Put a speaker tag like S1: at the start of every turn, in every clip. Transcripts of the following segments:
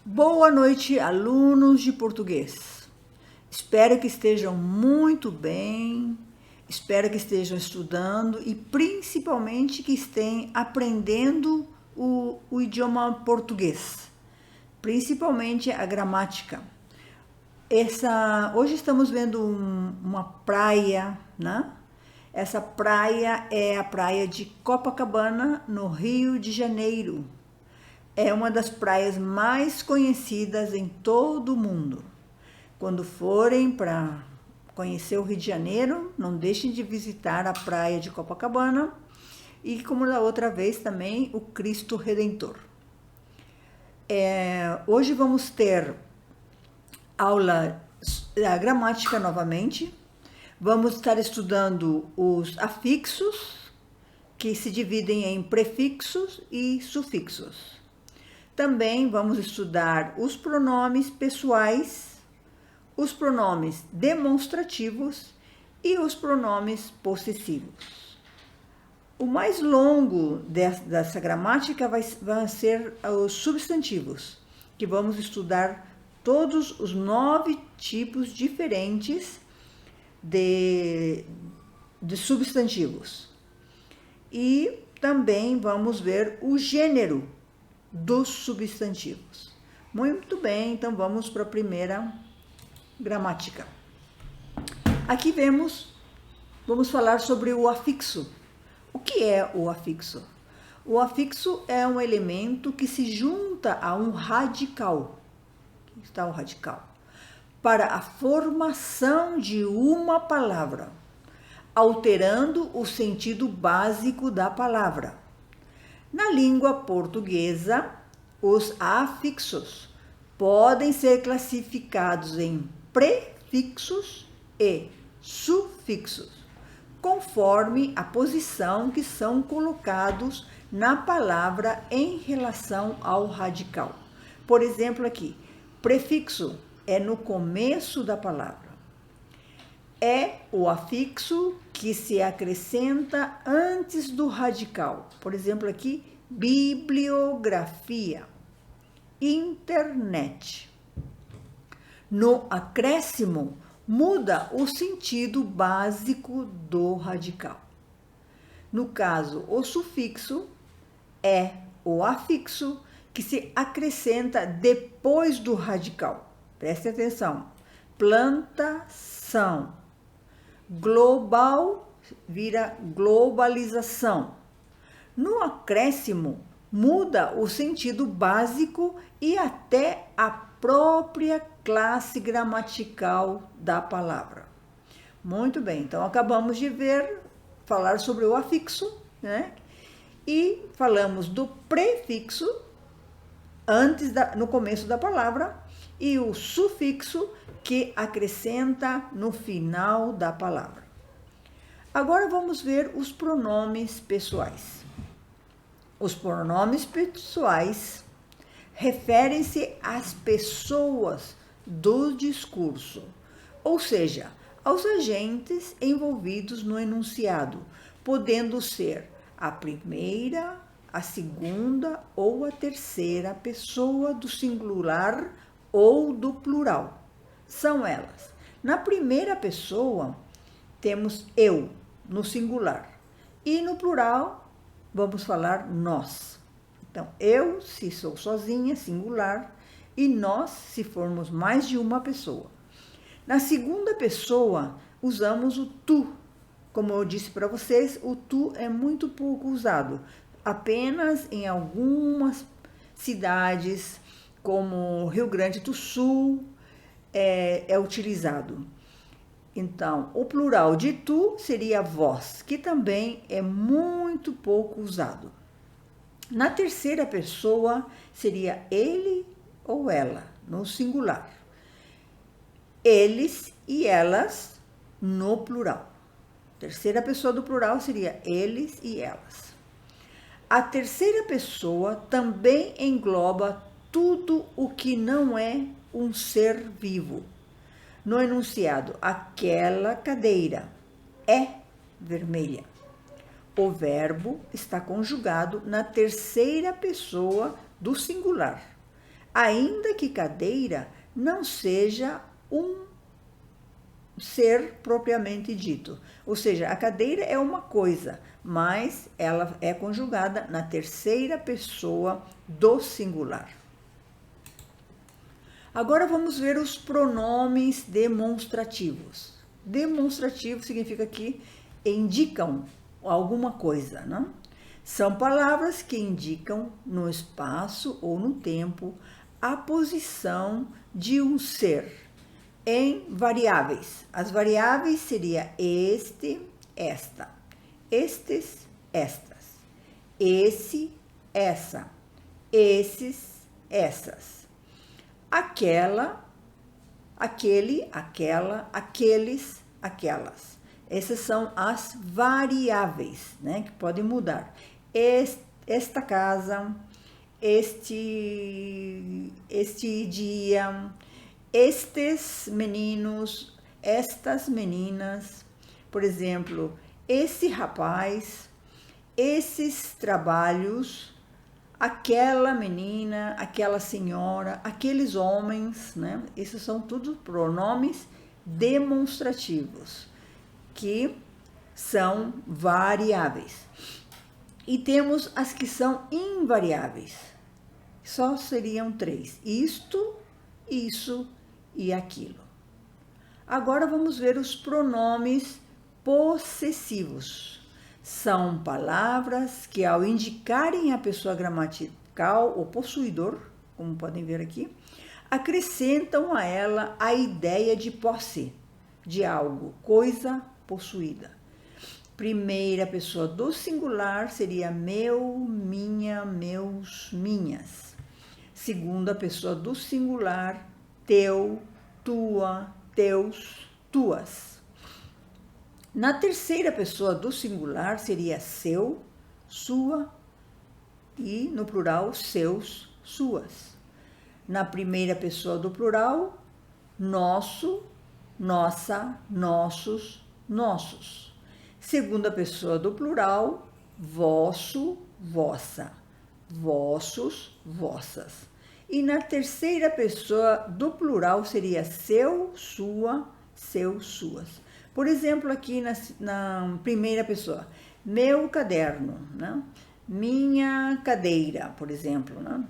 S1: Boa noite, alunos de português. Espero que estejam muito bem, espero que estejam estudando e principalmente que estejam aprendendo o idioma português, principalmente a gramática. Hoje estamos vendo uma praia, né? Essa praia é a praia de Copacabana, no Rio de Janeiro. É uma das praias mais conhecidas em todo o mundo. Quando forem para conhecer o Rio de Janeiro, não deixem de visitar a praia de Copacabana e, como da outra vez também, o Cristo Redentor. Hoje vamos ter aula da gramática novamente. Vamos estar estudando os afixos, que se dividem em prefixos e sufixos. Também vamos estudar os pronomes pessoais, os pronomes demonstrativos e os pronomes possessivos. O mais longo dessa gramática vai ser os substantivos, que vamos estudar todos os 9 tipos diferentes de substantivos. E também vamos ver o gênero dos substantivos. Muito bem, então vamos para a primeira gramática. Aqui vamos falar sobre o afixo. O que é o afixo? O afixo é um elemento que se junta a um radical. Aqui está o radical. Para a formação de uma palavra, alterando o sentido básico da palavra. Na língua portuguesa, os afixos podem ser classificados em prefixos e sufixos, conforme a posição que são colocados na palavra em relação ao radical. Por exemplo, aqui, prefixo é no começo da palavra. É o afixo que se acrescenta antes do radical. Por exemplo, aqui, bibliografia, internet. No acréscimo, muda o sentido básico do radical. No caso, o sufixo é o afixo que se acrescenta depois do radical. Preste atenção. Plantação. Global vira globalização. No acréscimo, muda o sentido básico e até a própria classe gramatical da palavra. Muito bem, então acabamos de falar sobre o afixo, né? E falamos do prefixo no começo da palavra e o sufixo que acrescenta no final da palavra. Agora vamos ver os pronomes pessoais. Os pronomes pessoais referem-se às pessoas do discurso, ou seja, aos agentes envolvidos no enunciado, podendo ser a primeira, a segunda ou a terceira pessoa do singular ou do plural. São elas. Na primeira pessoa, temos eu, no singular. E no plural, vamos falar nós. Então, eu, se sou sozinha, singular, e nós, se formos mais de uma pessoa. Na segunda pessoa, usamos o tu. Como eu disse para vocês, o tu é muito pouco usado. Apenas em algumas cidades, como Rio Grande do Sul, é utilizado. Então, o plural de tu seria vós, que também é muito pouco usado. Na terceira pessoa, seria ele ou ela, no singular. Eles e elas, no plural. Terceira pessoa do plural seria eles e elas. A terceira pessoa também engloba tudo o que não é um ser vivo. No enunciado, aquela cadeira é vermelha. O verbo está conjugado na terceira pessoa do singular. ainda que cadeira não seja um ser propriamente dito. Ou seja, a cadeira é uma coisa, mas ela é conjugada na terceira pessoa do singular. Agora vamos ver os pronomes demonstrativos. Demonstrativo significa que indicam alguma coisa, não? São palavras que indicam no espaço ou no tempo a posição de um ser em variáveis. As variáveis seria este, esta, estes, estas, esse, essa, esses, essas, aquela, aquele, aquela, aqueles, aquelas. Essas são as variáveis, né, que podem mudar. Esta casa, este dia, estes meninos, estas meninas, por exemplo, esse rapaz, esses trabalhos, aquela menina, aquela senhora, aqueles homens, né? Esses são tudo pronomes demonstrativos, que são variáveis. E temos as que são invariáveis. Só seriam 3. Isto, isso e aquilo. Agora vamos ver os pronomes possessivos. São palavras que, ao indicarem a pessoa gramatical ou possuidor, como podem ver aqui, acrescentam a ela a ideia de posse, de algo, coisa possuída. Primeira pessoa do singular seria meu, minha, meus, minhas. Segunda pessoa do singular, teu, tua, teus, tuas. Na terceira pessoa do singular seria seu, sua e no plural seus, suas. Na primeira pessoa do plural, nosso, nossa, nossos, nossos. Segunda pessoa do plural, vosso, vossa, vossos, vossas. E na terceira pessoa do plural seria seu, sua, seus, suas. Por exemplo, aqui na primeira pessoa, meu caderno, né? Minha cadeira, por exemplo. Né?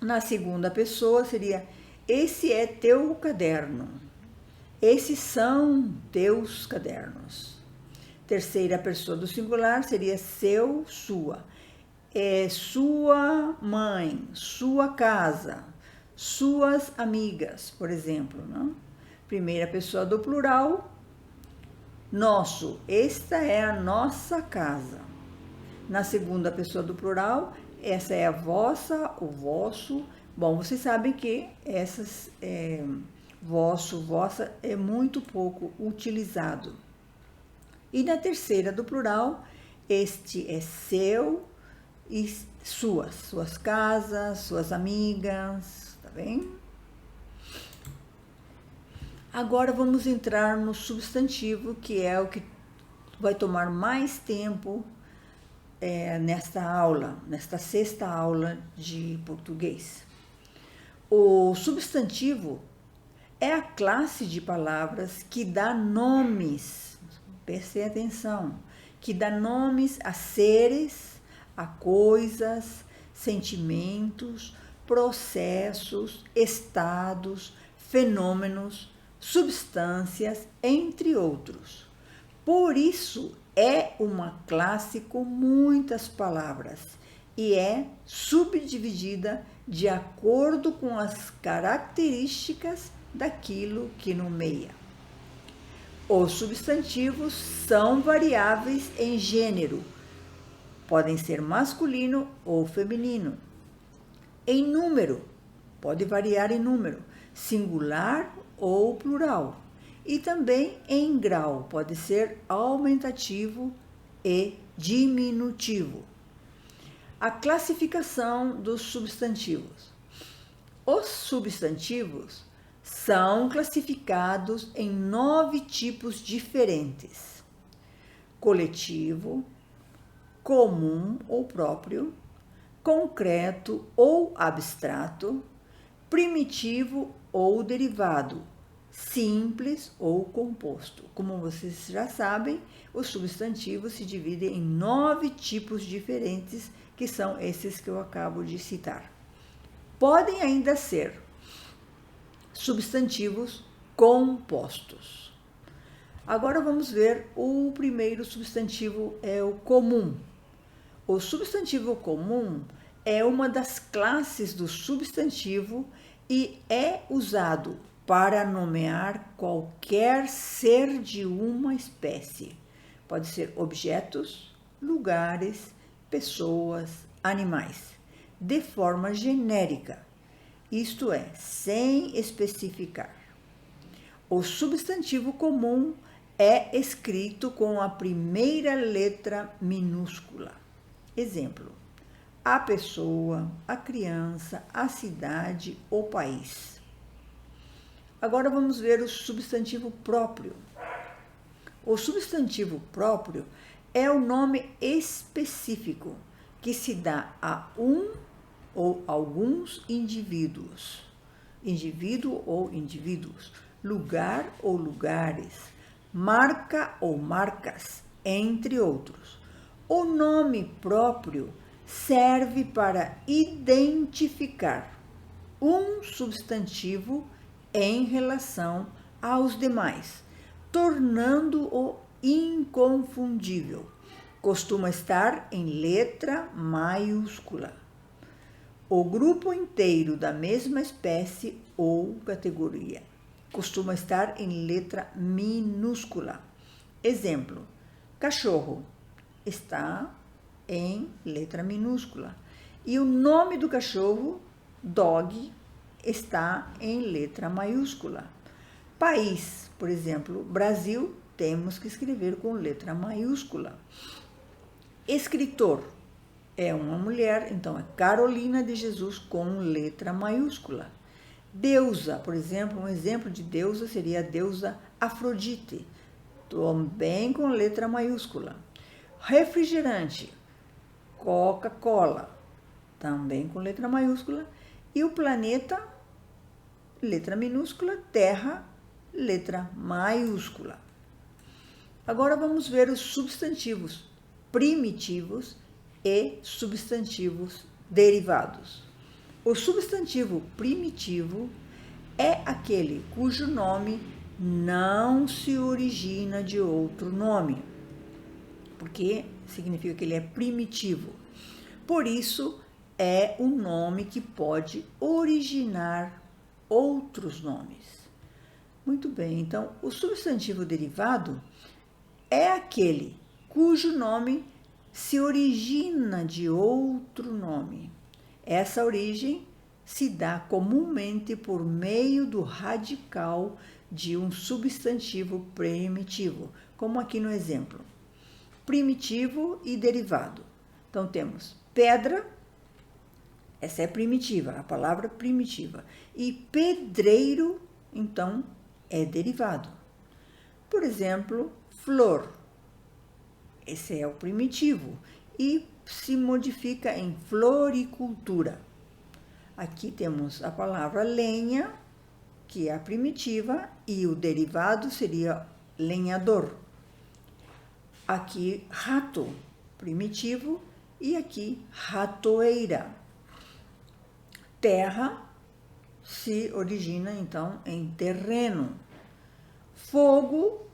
S1: Na segunda pessoa seria esse é teu caderno, esses são teus cadernos. Terceira pessoa do singular seria seu, sua. Sua mãe, sua casa, suas amigas, por exemplo. Não? Primeira pessoa do plural, nosso, esta é a nossa casa. Na segunda pessoa do plural, essa é a vossa, o vosso. Bom, vocês sabem que essas vosso, vossa é muito pouco utilizado. E na terceira do plural, este é seu e suas casas, suas amigas, tá bem? Agora vamos entrar no substantivo, que é o que vai tomar mais tempo nesta aula, nesta sexta aula de português. O substantivo é a classe de palavras que dá nomes, prestem atenção, que dá nomes a seres, a coisas, sentimentos, processos, estados, fenômenos, substâncias, entre outros. Por isso, é uma classe com muitas palavras e é subdividida de acordo com as características daquilo que nomeia. Os substantivos são variáveis em gênero, podem ser masculino ou feminino. Em número, pode variar em número, singular ou plural. E também em grau, pode ser aumentativo e diminutivo. A classificação dos substantivos. Os substantivos são classificados em 9 tipos diferentes: coletivo, comum ou próprio, concreto ou abstrato, primitivo ou derivado, simples ou composto. Como vocês já sabem, os substantivos se dividem em 9 tipos diferentes, que são esses que eu acabo de citar. Podem ainda ser substantivos compostos. Agora vamos ver o primeiro substantivo, é o comum. O substantivo comum é uma das classes do substantivo e é usado para nomear qualquer ser de uma espécie. Pode ser objetos, lugares, pessoas, animais, de forma genérica, isto é, sem especificar. O substantivo comum é escrito com a primeira letra minúscula. Exemplo: a pessoa, a criança, a cidade, o país. Agora vamos ver o substantivo próprio. O substantivo próprio é o nome específico que se dá a um ou alguns indivíduos, indivíduo ou indivíduos, lugar ou lugares, marca ou marcas, entre outros. O nome próprio serve para identificar um substantivo em relação aos demais, tornando-o inconfundível. Costuma estar em letra maiúscula. O grupo inteiro da mesma espécie ou categoria costuma estar em letra minúscula. Exemplo: cachorro está em letra minúscula. E o nome do cachorro, dog, está em letra maiúscula. País, por exemplo, Brasil, temos que escrever com letra maiúscula. Escritor é uma mulher, então é Carolina de Jesus com letra maiúscula. Deusa, por exemplo, um exemplo de deusa seria a deusa Afrodite, também com letra maiúscula. Refrigerante, Coca-Cola, também com letra maiúscula. E o planeta, letra minúscula, Terra, letra maiúscula. Agora vamos ver os substantivos primitivos e substantivos derivados. O substantivo primitivo é aquele cujo nome não se origina de outro nome, porque significa que ele é primitivo. Por isso, é um nome que pode originar outros nomes. Muito bem, então, o substantivo derivado é aquele cujo nome se origina de outro nome. Essa origem se dá comumente por meio do radical de um substantivo primitivo, como aqui no exemplo. Primitivo e derivado. Então, temos pedra, essa é primitiva, a palavra primitiva. E pedreiro, então, é derivado. Por exemplo, flor, esse é o primitivo e se modifica em floricultura. Aqui temos a palavra lenha, que é a primitiva, e o derivado seria lenhador. Aqui, rato, primitivo, e aqui, ratoeira. Terra se origina, então, em terreno. Fogo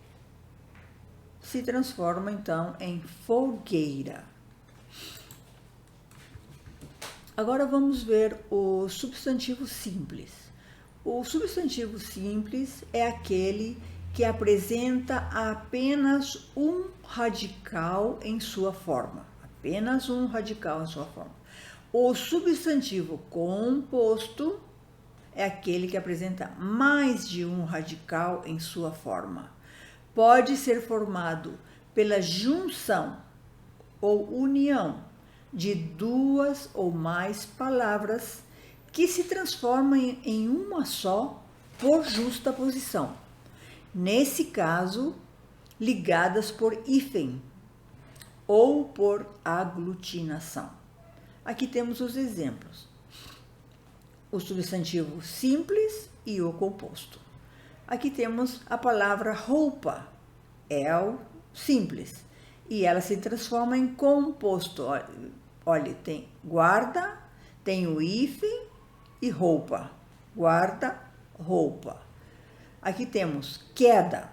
S1: se transforma, então, em fogueira. Agora vamos ver o substantivo simples. O substantivo simples é aquele que apresenta apenas um radical em sua forma. Apenas um radical em sua forma. O substantivo composto é aquele que apresenta mais de um radical em sua forma. Pode ser formado pela junção ou união de duas ou mais palavras que se transformam em uma só por justaposição. Nesse caso, ligadas por hífen ou por aglutinação. Aqui temos os exemplos. o substantivo simples e o composto. Aqui temos a palavra roupa, é o simples, e ela se transforma em composto. Olha, tem guarda, tem o hífen e roupa. Guarda, roupa. Aqui temos queda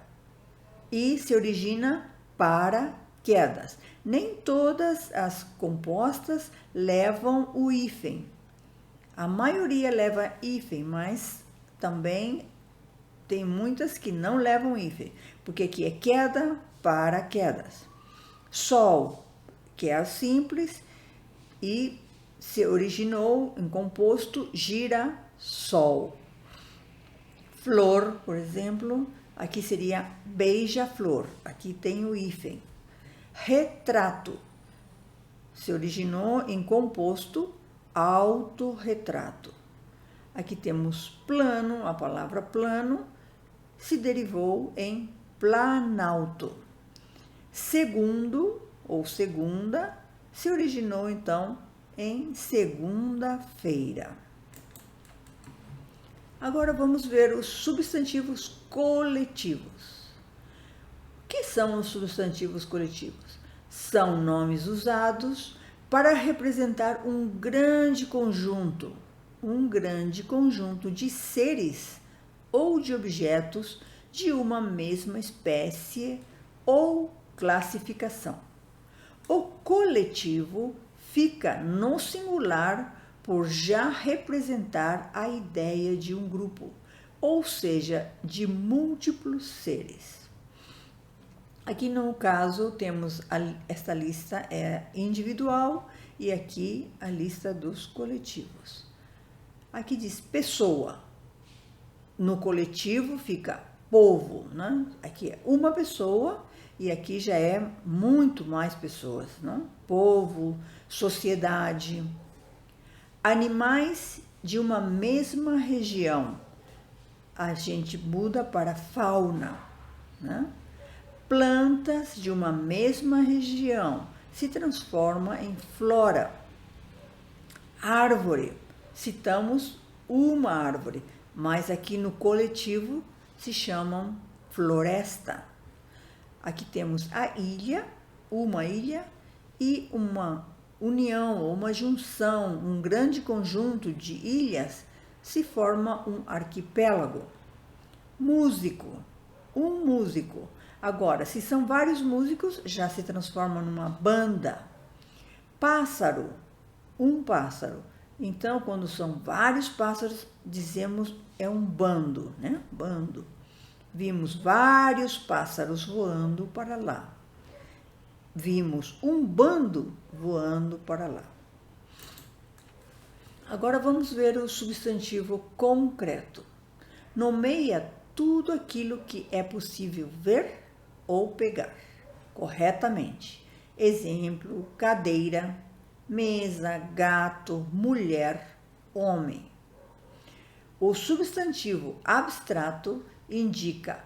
S1: e se origina para quedas. Nem todas as compostas levam o hífen. A maioria leva hífen, mas também tem muitas que não levam hífen, porque aqui é queda para quedas. Sol, que é simples, e se originou em composto gira-sol. Flor, por exemplo, aqui seria beija-flor, aqui tem o hífen. Retrato, se originou em composto autorretrato. Aqui temos plano, a palavra plano se derivou em planalto. Segundo ou segunda se originou então em segunda-feira. Agora vamos ver os substantivos coletivos. O que são os substantivos coletivos? São nomes usados para representar um grande conjunto de seres ou de objetos de uma mesma espécie ou classificação. O coletivo fica no singular por já representar a ideia de um grupo, ou seja, de múltiplos seres. Aqui no caso temos esta lista é individual e aqui a lista dos coletivos. Aqui diz pessoa, no coletivo fica povo, né? Aqui é uma pessoa e aqui já é muito mais pessoas, né? Povo, sociedade. Animais de uma mesma região, a gente muda para fauna, né? Plantas de uma mesma região se transforma em flora. Árvore, citamos uma árvore, mas aqui no coletivo se chamam floresta. Aqui temos a ilha, uma ilha e uma união ou uma junção, um grande conjunto de ilhas se forma um arquipélago. Músico, um músico. Agora, se são vários músicos, já se transforma numa banda. Pássaro, um pássaro. Então, quando são vários pássaros, dizemos é um bando, né? Bando. Vimos vários pássaros voando para lá. Vimos um bando voando para lá. Agora vamos ver o substantivo concreto. Nomeia tudo aquilo que é possível ver ou pegar corretamente. Exemplo, cadeira, mesa, gato, mulher, homem. O substantivo abstrato indica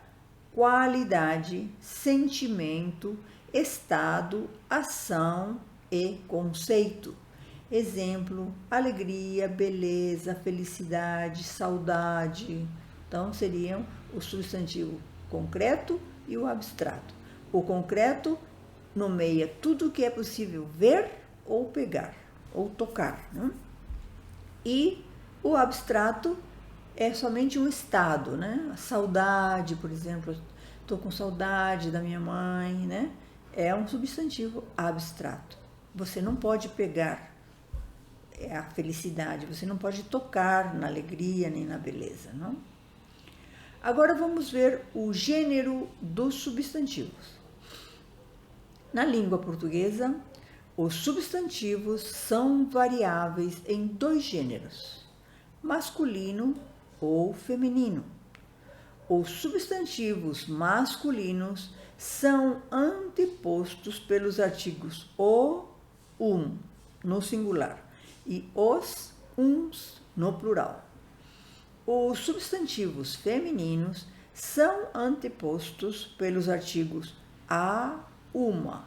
S1: qualidade, sentimento, estado, ação e conceito. Exemplo, alegria, beleza, felicidade, saudade. Então, seriam o substantivo concreto e o abstrato. O concreto nomeia tudo o que é possível ver ou pegar, ou tocar, né? E o abstrato é somente um estado, né? A saudade, por exemplo, estou com saudade da minha mãe, né? É um substantivo abstrato. Você não pode pegar a felicidade, você não pode tocar na alegria nem na beleza, não? Agora vamos ver o gênero dos substantivos. Na língua portuguesa, os substantivos são variáveis em dois gêneros, masculino ou feminino. Os substantivos masculinos são antepostos pelos artigos o, no singular, e os, uns, no plural. Os substantivos femininos são antepostos pelos artigos a, uma,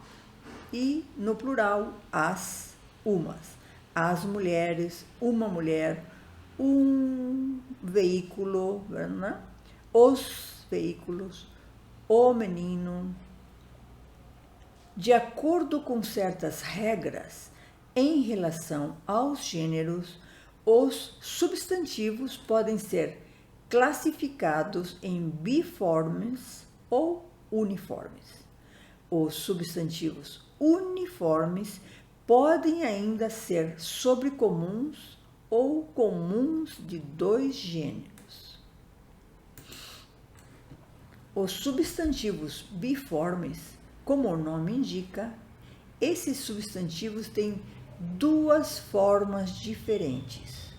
S1: e no plural as, umas. As mulheres, uma mulher, um veículo, né? Os veículos, o menino. De acordo com certas regras em relação aos gêneros, os substantivos podem ser classificados em biformes ou uniformes. Os substantivos uniformes podem ainda ser sobrecomuns ou comuns de dois gêneros. Os substantivos biformes, como o nome indica, esses substantivos têm duas formas diferentes,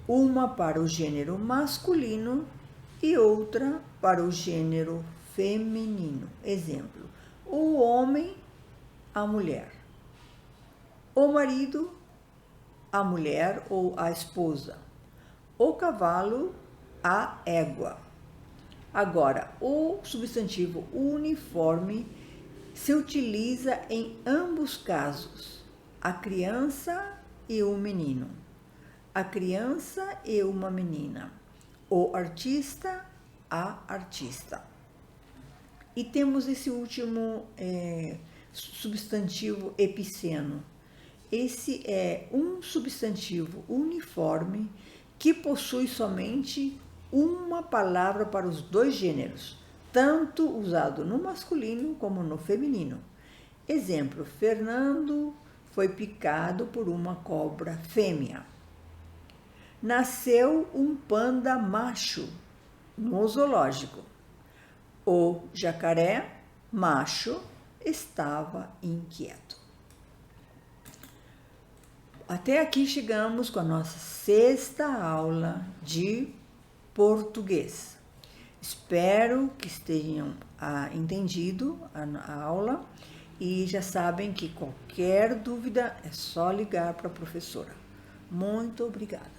S1: uma para o gênero masculino e outra para o gênero feminino. Exemplo: o homem, a mulher; o marido, a mulher ou a esposa; o cavalo, a égua. Agora, o substantivo uniforme se utiliza em ambos casos, a criança e o menino, a criança e uma menina, o artista, a artista. E temos esse último substantivo epiceno. Esse é um substantivo uniforme que possui somente uma palavra para os dois gêneros, tanto usado no masculino como no feminino. Exemplo: Fernando foi picado por uma cobra fêmea. Nasceu um panda macho no zoológico. O jacaré macho estava inquieto. Até aqui chegamos com a nossa 6ª aula de português. Espero que tenham entendido a aula e já sabem que qualquer dúvida é só ligar para a professora. Muito obrigada.